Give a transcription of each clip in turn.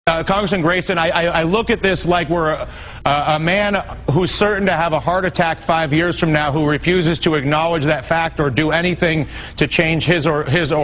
Congressman Grayson, I look at this like we're a man who's certain to have a heart attack 5 years from now who refuses to acknowledge that fact or do anything to change his or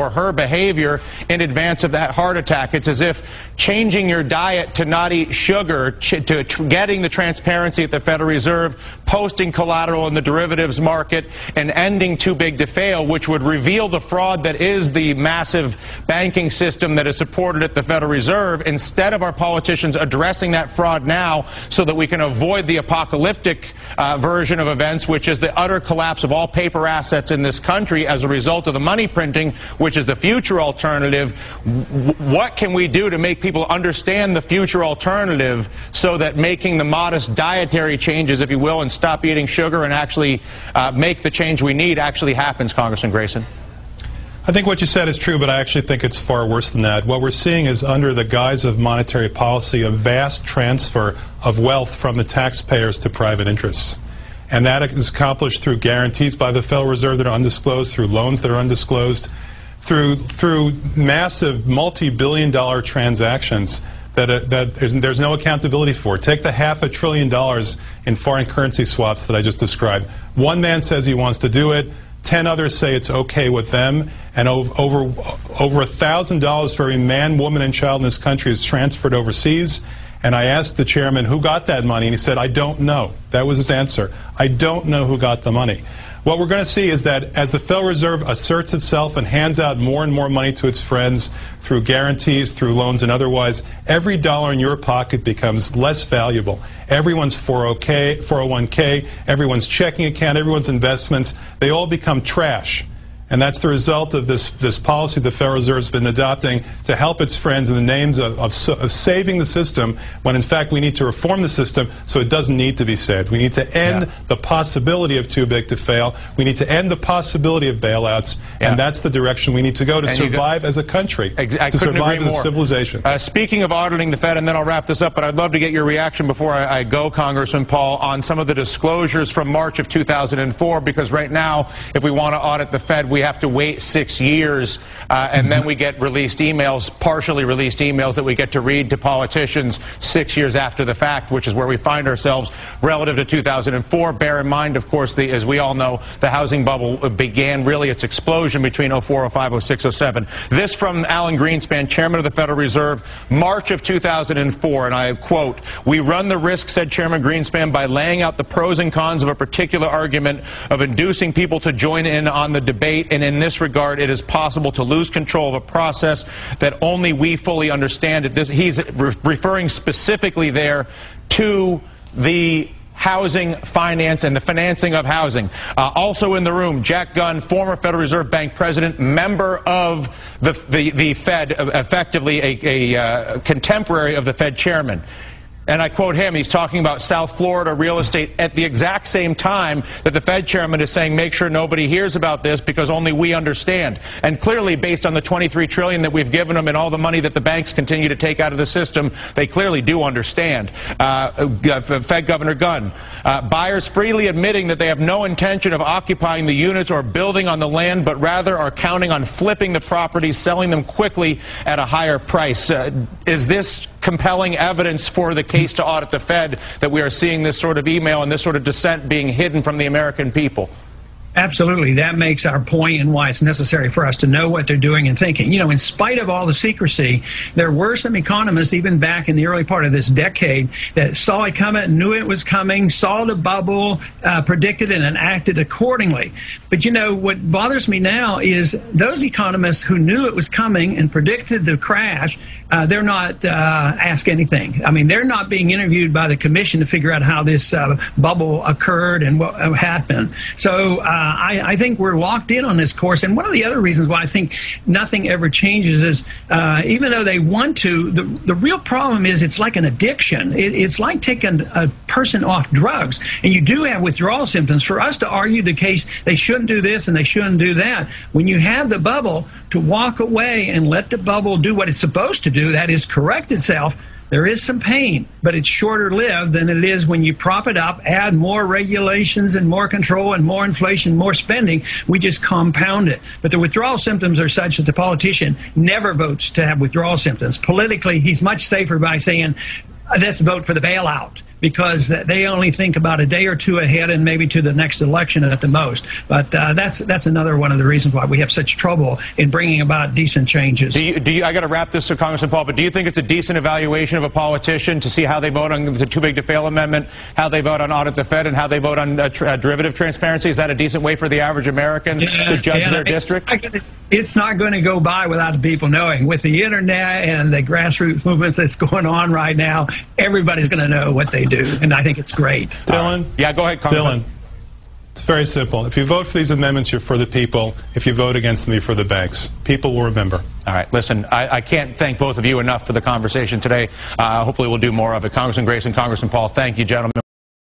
her behavior in advance of that heart attack. It's as if changing your diet to not eat sugar, to getting the transparency at the Federal Reserve, posting collateral in the derivatives market, and ending too big to fail, which would reveal the fraud that is the massive banking system that is supported at the Federal Reserve, instead of our politicians addressing that fraud now so that we can avoid the apocalyptic version of events, which is the utter collapse of all paper assets in this country as a result of the money printing, which is the future alternative. What can we do to make people understand the future alternative so that making the modest dietary changes, if you will, and stop eating sugar and actually make the change we need actually happens, Congressman Grayson? I think what you said is true, but I actually think it's far worse than that. What we're seeing is, under the guise of monetary policy, a vast transfer of wealth from the taxpayers to private interests. And that is accomplished through guarantees by the Federal Reserve that are undisclosed, through loans that are undisclosed, through massive multi-billion-dollar transactions that there's no accountability for. Take the $500 billion in foreign currency swaps that I just described. One man says he wants to do it. 10 others say it's okay with them, and over $1,000 for every man, woman, and child in this country is transferred overseas. And I asked the chairman who got that money, and he said, I don't know. That was his answer. I don't know who got the money. What we're going to see is that as the Federal Reserve asserts itself and hands out more and more money to its friends through guarantees, through loans, and otherwise, every dollar in your pocket becomes less valuable. Everyone's 401k, everyone's checking account, everyone's investments, they all become trash. And that's the result of this policy the Federal Reserve has been adopting to help its friends in the names of saving the system, when in fact we need to reform the system so it doesn't need to be saved. We need to end the possibility of too big to fail. We need to end the possibility of bailouts, and that's the direction we need to go to survive as a country, to survive as a civilization. Speaking of auditing the Fed, and then I'll wrap this up, but I'd love to get your reaction before I go, Congressman Paul, on some of the disclosures from March of 2004, because right now, if we want to audit the Fed, we have to wait 6 years, and then we get released emails, partially released emails that we get to read to politicians 6 years after the fact, which is where we find ourselves relative to 2004. Bear in mind, of course, as we all know, the housing bubble began really its explosion between 04, 05, 06, 07. This from Alan Greenspan, chairman of the Federal Reserve, March of 2004, and I quote, "We run the risk," said Chairman Greenspan, "by laying out the pros and cons of a particular argument, of inducing people to join in on the debate, and in this regard, it is possible to lose control of a process that only we fully understand." He's referring specifically there to the housing finance and the financing of housing. Also in the room, Jack Gunn, former Federal Reserve Bank president, member of the Fed, effectively a contemporary of the Fed chairman. And I quote him, he's talking about South Florida real estate at the exact same time that the Fed chairman is saying, make sure nobody hears about this because only we understand. And clearly, based on the $23 trillion that we've given them and all the money that the banks continue to take out of the system, they clearly do understand. Fed Governor Gunn, buyers freely admitting that they have no intention of occupying the units or building on the land, but rather are counting on flipping the properties, selling them quickly at a higher price. Is this compelling evidence for the case to audit the Fed, that we are seeing this sort of email and this sort of dissent being hidden from the American people? Absolutely. That makes our point and why it's necessary for us to know what they're doing and thinking. You know, in spite of all the secrecy, there were some economists, even back in the early part of this decade, that saw it coming, knew it was coming, saw the bubble, predicted it, and acted accordingly. But, you know, what bothers me now is those economists who knew it was coming and predicted the crash, they're not asked anything. I mean, they're not being interviewed by the commission to figure out how this bubble occurred and what happened. So I think we're locked in on this course. And one of the other reasons why I think nothing ever changes is even though they want to, the real problem is it's like an addiction. It's like taking a person off drugs. And you do have withdrawal symptoms. For us to argue the case, they shouldn't do this and they shouldn't do that, when you have the bubble, to walk away and let the bubble do what it's supposed to do, that is correct itself, There is some pain, but it's shorter lived than it is when you prop it up, add more regulations and more control and more inflation, more spending. We just compound it. But the withdrawal symptoms are such that the politician never votes to have withdrawal symptoms. Politically, he's much safer by saying, let's vote for the bailout, because they only think about a day or two ahead and maybe to the next election at the most. But that's another one of the reasons why we have such trouble in bringing about decent changes. I got to wrap this, Congressman Paul, but do you think it's a decent evaluation of a politician to see how they vote on the Too Big to Fail amendment, how they vote on audit the Fed, and how they vote on derivative transparency? Is that a decent way for the average American to judge their district? It's not going to go by without the people knowing. With the internet and the grassroots movements that's going on right now, everybody's going to know what they do, and I think it's great. Dylan? Yeah, go ahead, Congressman. Dylan, it's very simple. If you vote for these amendments, you're for the people. If you vote against them, you're for the banks. People will remember. All right, listen, I can't thank both of you enough for the conversation today. Hopefully we'll do more of it. Congressman Grayson, Congressman Paul, thank you, gentlemen.